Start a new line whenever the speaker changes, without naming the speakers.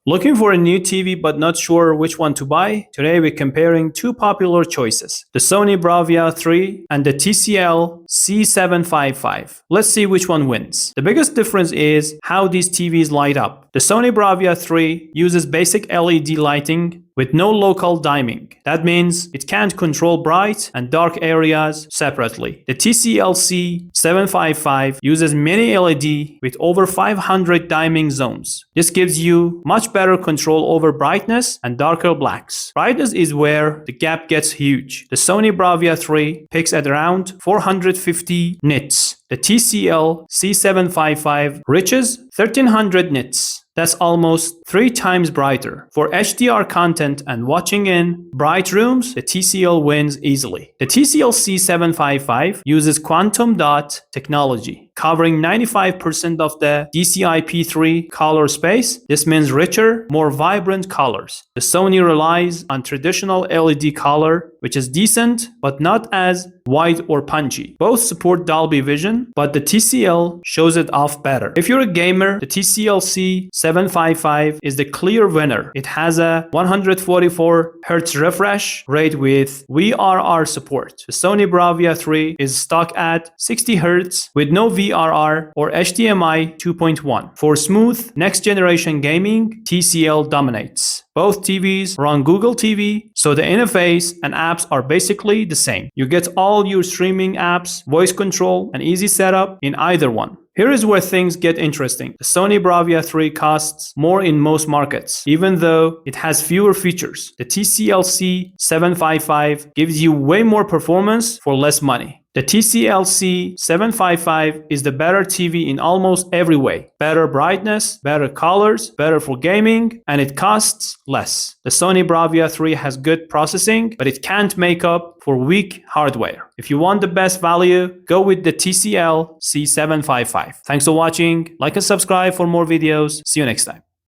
Looking for a new TV but not sure which one to buy? Today we're comparing two popular choices, the Sony Bravia 3 and the TCL C755. Let's see which one wins. The biggest difference is how these TVs light up. The Sony Bravia 3 uses basic LED lighting with no local dimming. That means it can't control bright and dark areas separately. The TCL C755 uses mini LED with over 500 dimming zones. This gives you much better control over brightness and darker blacks. Brightness is where the gap gets huge. The Sony Bravia 3 peaks at around 450 nits. The TCL C755 reaches 1300 nits. That's almost 3 times brighter. For HDR content and watching in bright rooms, the TCL wins easily. The TCL C755 uses quantum dot technology, covering 95% of the DCI-P3 color space. This means richer, more vibrant colors. The Sony relies on traditional LED color, which is decent, but not as wide or punchy. Both support Dolby Vision, but the TCL shows it off better. If you're a gamer, the TCL C755 is the clear winner. It has a 144 Hz refresh rate with VRR support. The Sony Bravia 3 is stock at 60 Hz with no VRR or HDMI 2.1. For smooth next-generation gaming, TCL dominates. Both TVs run Google TV, so the interface and apps are basically the same. You get all your streaming apps, voice control, and easy setup in either one. Here is where things get interesting. The Sony Bravia 3 costs more in most markets, even though it has fewer features. The TCL C755 gives you way more performance for less money. The TCL C755 is the better TV in almost every way. Better brightness, better colors, better for gaming, and it costs less. The Sony Bravia 3 has good processing, but it can't make up for weak hardware. If you want the best value, go with the TCL C755. Thanks for watching. Like and subscribe for more videos. See you next time.